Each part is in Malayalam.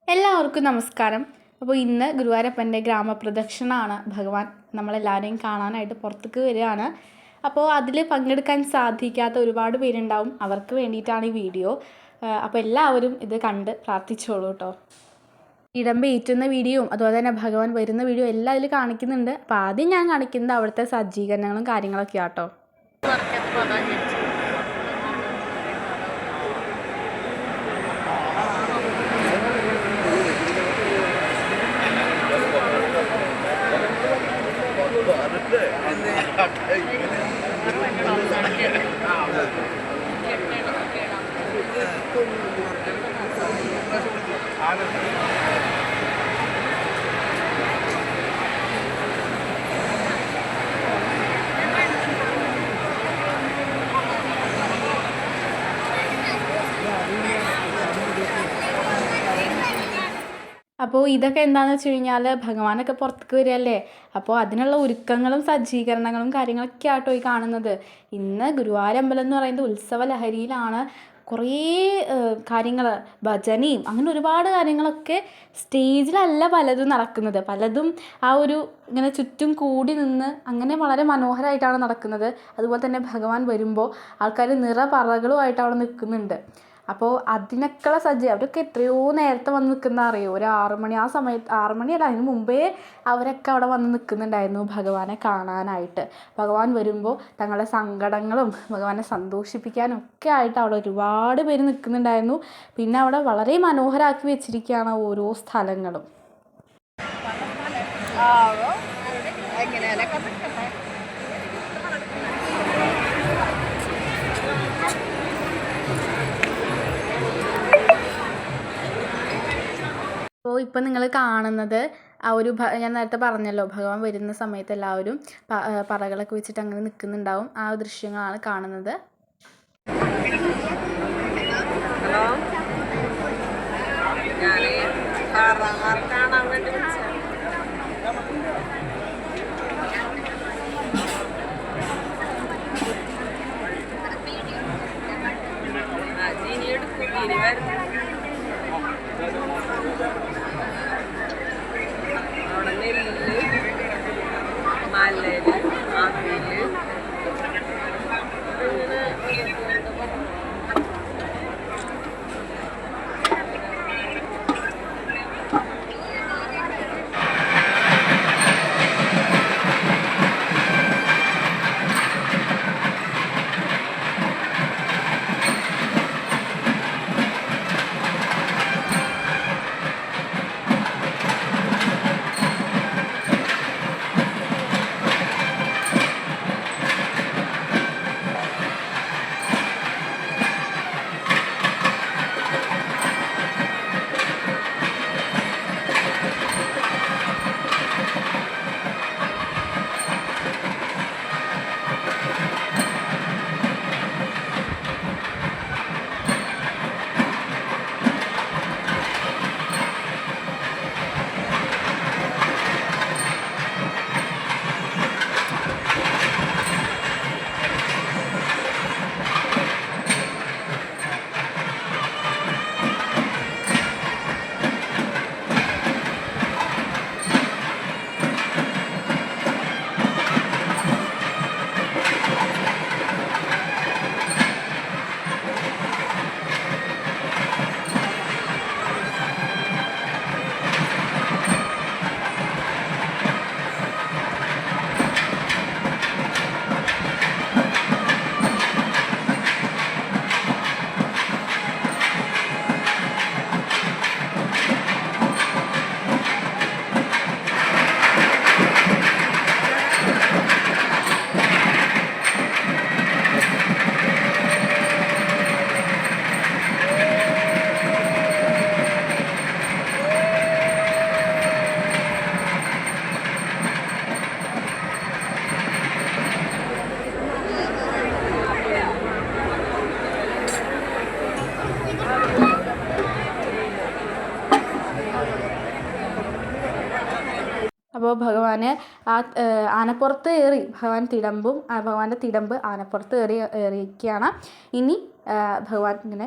എല്ലാവർക്കും നമസ്കാരം. അപ്പോൾ ഇന്ന് ഗുരുവായൂരപ്പൻ്റെ ഗ്രാമപ്രദക്ഷിണമാണ്. ഭഗവാൻ നമ്മളെല്ലാവരെയും കാണാനായിട്ട് പുറത്തേക്ക് വരികയാണ്. അപ്പോൾ അതിൽ പങ്കെടുക്കാൻ സാധിക്കാത്ത ഒരുപാട് പേരുണ്ടാവും. അവർക്ക് വേണ്ടിയിട്ടാണ് ഈ വീഡിയോ. അപ്പോൾ എല്ലാവരും ഇത് കണ്ട് പ്രാർത്ഥിച്ചോളൂ കേട്ടോ. ഇടമ്പേറ്റുന്ന വീഡിയോയും അതുപോലെ തന്നെ ഭഗവാൻ വരുന്ന വീഡിയോ എല്ലാം അതിൽ കാണിക്കുന്നുണ്ട്. അപ്പോൾ ആദ്യം ഞാൻ കാണിക്കുന്നത് അവിടുത്തെ സജ്ജീകരണങ്ങളും കാര്യങ്ങളൊക്കെയാണ് കേട്ടോ. അപ്പോൾ ഇതൊക്കെ എന്താണെന്ന് വെച്ച് കഴിഞ്ഞാൽ ഭഗവാനൊക്കെ പുറത്തേക്ക് വരികയല്ലേ. അപ്പോൾ അതിനുള്ള ഒരുക്കങ്ങളും സജ്ജീകരണങ്ങളും കാര്യങ്ങളൊക്കെ ആട്ടോ ഈ കാണുന്നത്. ഇന്ന് ഗുരുവായൂർ അമ്പലം എന്ന് പറയുന്നത് ഉത്സവ ലഹരിയിലാണ്. കുറേ കാര്യങ്ങൾ, ഭജനയും അങ്ങനെ ഒരുപാട് കാര്യങ്ങളൊക്കെ സ്റ്റേജിലല്ല പലതും നടക്കുന്നത്. പലതും ആ ഒരു ഇങ്ങനെ ചുറ്റും കൂടി നിന്ന് അങ്ങനെ വളരെ മനോഹരമായിട്ടാണ് നടക്കുന്നത്. അതുപോലെ തന്നെ ഭഗവാൻ വരുമ്പോൾ ആൾക്കാർ നിറപറകളുമായിട്ട് അവിടെ നിൽക്കുന്നുണ്ട്. അപ്പോൾ അതിനൊക്കെയുള്ള അവരൊക്കെ എത്രയോ നേരത്തെ വന്ന് നിൽക്കുന്ന അറിയോ. ഒരു 6 മണി, ആ സമയത്ത് 6 മണിയല്ല, അതിന് മുമ്പേ അവരൊക്കെ അവിടെ വന്ന് നിൽക്കുന്നുണ്ടായിരുന്നു ഭഗവാനെ കാണാനായിട്ട്. ഭഗവാൻ വരുമ്പോൾ തങ്ങളുടെ സങ്കടങ്ങളും ഭഗവാനെ സന്തോഷിപ്പിക്കാനും ഒക്കെ ആയിട്ട് അവിടെ ഒരുപാട് പേര് നിൽക്കുന്നുണ്ടായിരുന്നു. പിന്നെ അവിടെ വളരെ മനോഹരമാക്കി വെച്ചിരിക്കുകയാണ് ഓരോ സ്ഥലങ്ങളും. അപ്പോൾ ഇപ്പം നിങ്ങൾ കാണുന്നത് ആ ഒരു ഞാൻ നേരത്തെ പറഞ്ഞല്ലോ, ഭഗവാൻ വരുന്ന സമയത്ത് എല്ലാവരും പറകളൊക്കെ വെച്ചിട്ട് അങ്ങനെ നിൽക്കുന്നുണ്ടാവും. ആ ദൃശ്യങ്ങളാണ് കാണുന്നത്. അപ്പോൾ ഭഗവാന് ആ ആനപ്പുറത്ത് ഏറി ഭഗവാൻ ഭഗവാന്റെ തിടമ്പ് ആനപ്പുറത്ത് ഏറിയിരിക്കുകയാണ്. ഇനി ഭഗവാൻ ഇങ്ങനെ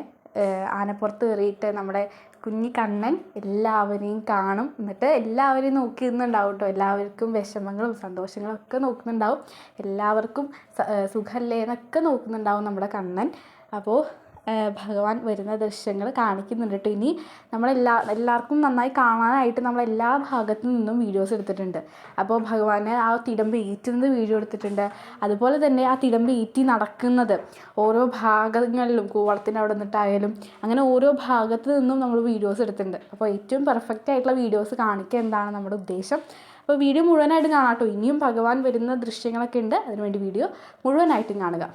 ആനപ്പുറത്ത് കയറിയിട്ട് നമ്മുടെ കുഞ്ഞി കണ്ണൻ എല്ലാവരെയും കാണും. എന്നിട്ട് എല്ലാവരെയും നോക്കി നിന്നുണ്ടാവും കേട്ടോ. എല്ലാവർക്കും വിഷമങ്ങളും സന്തോഷങ്ങളും ഒക്കെ നോക്കുന്നുണ്ടാവും. എല്ലാവർക്കും സുഖമല്ലേ എന്നൊക്കെ നോക്കുന്നുണ്ടാവും നമ്മുടെ കണ്ണൻ. അപ്പോൾ ഭഗവാൻ വരുന്ന ദൃശ്യങ്ങൾ കാണിക്കുന്നുണ്ട് കേട്ടോ. ഇനി എല്ലാവർക്കും നന്നായി കാണാനായിട്ട് നമ്മൾ എല്ലാ ഭാഗത്തു നിന്നും വീഡിയോസ് എടുത്തിട്ടുണ്ട്. അപ്പോൾ ഭഗവാനെ ആ തിടമ്പ് ഏറ്റുന്നത് വീഡിയോ എടുത്തിട്ടുണ്ട്. അതുപോലെ തന്നെ ആ തിടമ്പ് ഏറ്റി നടക്കുന്നത് ഓരോ ഭാഗങ്ങളിലും കൂവളത്തിൻ്റെ അവിടെ നിന്നിട്ടായാലും അങ്ങനെ ഓരോ ഭാഗത്തു നിന്നും നമ്മൾ വീഡിയോസ് എടുത്തിട്ടുണ്ട്. അപ്പോൾ ഏറ്റവും പെർഫെക്റ്റ് ആയിട്ടുള്ള വീഡിയോസ് കാണിക്കുക എന്താണ് നമ്മുടെ ഉദ്ദേശം. അപ്പോൾ വീഡിയോ മുഴുവനായിട്ടും കാണാം കേട്ടോ. ഇനിയും ഭഗവാൻ വരുന്ന ദൃശ്യങ്ങളൊക്കെ ഉണ്ട്. അതിനുവേണ്ടി വീഡിയോ മുഴുവനായിട്ടും കാണുക.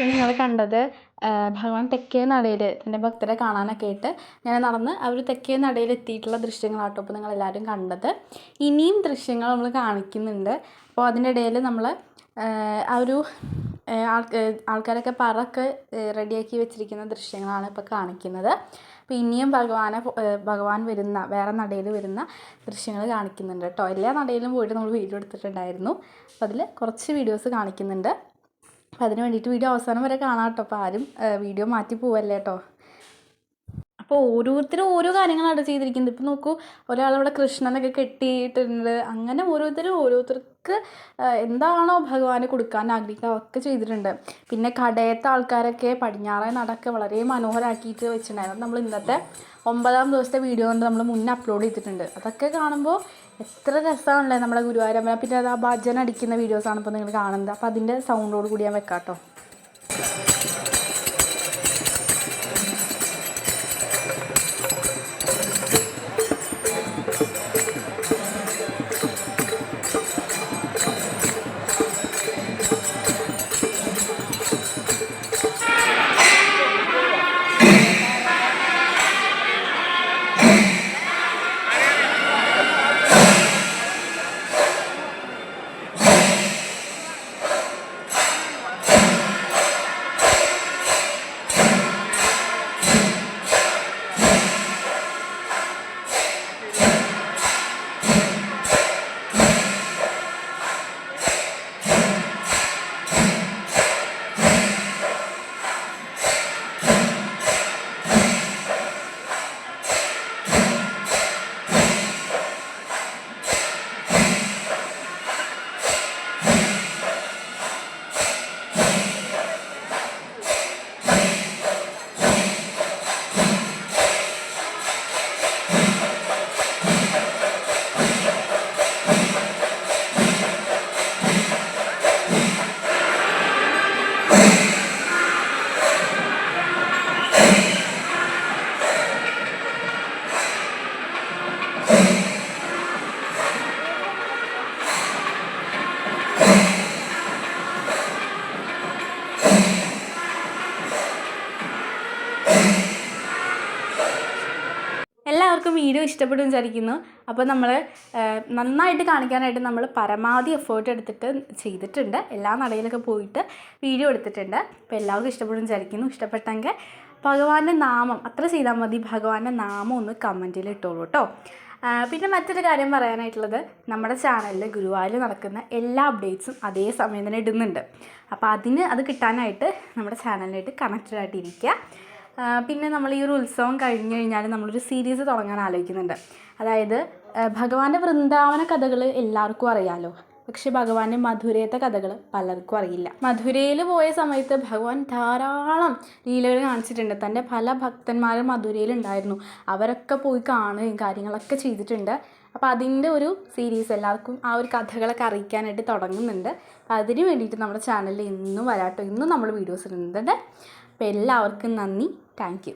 നിങ്ങൾ കണ്ടത് ഭഗവാൻ തെക്കേ നടയിൽ തൻ്റെ ഭക്തരെ കാണാനൊക്കെ ആയിട്ട് ഞാൻ നടന്ന് അവർ തെക്കേ നടയിൽ എത്തിയിട്ടുള്ള ദൃശ്യങ്ങളാട്ടോ ഇപ്പോൾ നിങ്ങളെല്ലാവരും കണ്ടത്. ഇനിയും ദൃശ്യങ്ങൾ നമ്മൾ കാണിക്കുന്നുണ്ട്. അപ്പോൾ അതിൻ്റെ ഇടയിൽ നമ്മൾ ആ ഒരു ആൾക്കാരൊക്കെ പറയൊക്കെ റെഡിയാക്കി വെച്ചിരിക്കുന്ന ദൃശ്യങ്ങളാണ് ഇപ്പോൾ കാണിക്കുന്നത്. അപ്പോൾ ഇനിയും ഭഗവാൻ വരുന്ന വേറെ നടയിൽ വരുന്ന ദൃശ്യങ്ങൾ കാണിക്കുന്നുണ്ട് കേട്ടോ. എല്ലാ നടയിലും പോയിട്ട് നമ്മൾ വീഡിയോ എടുത്തിട്ടുണ്ടായിരുന്നു. അപ്പോൾ അതിൽ കുറച്ച് വീഡിയോസ് കാണിക്കുന്നുണ്ട്. അപ്പോൾ അതിന് വേണ്ടിയിട്ട് വീഡിയോ അവസാനം വരെ കാണാം കേട്ടോ. അപ്പോൾ ആരും വീഡിയോ മാറ്റി പോവല്ലേ കേട്ടോ. അപ്പോൾ ഓരോരുത്തരും ഓരോ കാര്യങ്ങളാണ് ചെയ്തിരിക്കുന്നത്. ഇപ്പോൾ നോക്കൂ, ഒരാളവിടെ കൃഷ്ണനൊക്കെ കെട്ടിയിട്ടുണ്ട്. അങ്ങനെ ഓരോരുത്തർക്ക് എന്താണോ ഭഗവാന് കൊടുക്കാൻ ആഗ്രഹിക്കുക ഒക്കെ ചെയ്തിട്ടുണ്ട്. പിന്നെ കടയത്തെ ആൾക്കാരൊക്കെ പടിഞ്ഞാറേ നടക്കെ വളരെ മനോഹരമാക്കിയിട്ട് വെച്ചിട്ടുണ്ടായിരുന്നു. നമ്മൾ ഇന്നത്തെ 9ാം ദിവസത്തെ വീഡിയോ കൊണ്ട് നമ്മൾ മുന്നേ അപ്ലോഡ് ചെയ്തിട്ടുണ്ട്. അതൊക്കെ കാണുമ്പോൾ എത്ര രസമാണല്ലേ നമ്മുടെ ഗുരുവായൂരമ്പലം. പിന്നെ അത് ആ ഭജന അടിക്കുന്ന വീഡിയോസാണ് ഇപ്പോൾ നിങ്ങൾ കാണുന്നത്. അപ്പോൾ അതിൻ്റെ സൗണ്ടോട് കൂടി ഞാൻ വെക്കാം കേട്ടോ. എല്ലാവർക്കും വീഡിയോ ഇഷ്ടപ്പെടും വിചാരിക്കുന്നു. അപ്പോൾ നമ്മൾ നന്നായിട്ട് കാണിക്കാനായിട്ട് നമ്മൾ പരമാവധി എഫേർട്ട് എടുത്തിട്ട് ചെയ്തിട്ടുണ്ട്. എല്ലാ നടയിലൊക്കെ പോയിട്ട് വീഡിയോ എടുത്തിട്ടുണ്ട്. അപ്പോൾ എല്ലാവർക്കും ഇഷ്ടപ്പെടും വിചാരിക്കുന്നു. ഇഷ്ടപ്പെട്ടെങ്കിൽ ഭഗവാന്റെ നാമം അത്ര ചെയ്താൽ മതി. ഭഗവാന്റെ നാമം ഒന്ന് കമൻറ്റിൽ ഇട്ടോളൂ കേട്ടോ. പിന്നെ മറ്റൊരു കാര്യം പറയാനായിട്ടുള്ളത്, നമ്മുടെ ചാനലിൽ ഗുരുവായൂർ നടക്കുന്ന എല്ലാ അപ്ഡേറ്റ്സും അതേ സമയം തന്നെ ഇടുന്നുണ്ട്. അപ്പോൾ അത് കിട്ടാനായിട്ട് നമ്മുടെ ചാനലിനായിട്ട് കണക്റ്റഡ് ആയിട്ടിരിക്കുക. പിന്നെ നമ്മൾ ഈ ഒരു ഉത്സവം കഴിഞ്ഞ് കഴിഞ്ഞാൽ നമ്മളൊരു സീരീസ് തുടങ്ങാൻ ആലോചിക്കുന്നുണ്ട്. അതായത് ഭഗവാന്റെ വൃന്ദാവന കഥകൾ എല്ലാവർക്കും അറിയാമല്ലോ, പക്ഷെ ഭഗവാന്റെ മധുരയിലത്തെ കഥകൾ പലർക്കും അറിയില്ല. മധുരയിൽ പോയ സമയത്ത് ഭഗവാൻ ധാരാളം ലീലകൾ കാണിച്ചിട്ടുണ്ട്. തൻ്റെ പല ഭക്തന്മാരും മധുരയിലുണ്ടായിരുന്നു, അവരൊക്കെ പോയി കാണുകയും കാര്യങ്ങളൊക്കെ ചെയ്തിട്ടുണ്ട്. അപ്പോൾ അതിൻ്റെ ഒരു സീരീസ് എല്ലാവർക്കും ആ ഒരു കഥകളൊക്കെ അറിയിക്കാനായിട്ട് തുടങ്ങുന്നുണ്ട്. അപ്പോൾ അതിന് വേണ്ടിയിട്ട് നമ്മുടെ ചാനലിൽ ഇന്നും വരാട്ടോ, ഇന്നും നമ്മൾ വീഡിയോസ് ഇടുന്നുണ്ട്. അപ്പോൾ എല്ലാവർക്കും നന്ദി, താങ്ക് യു.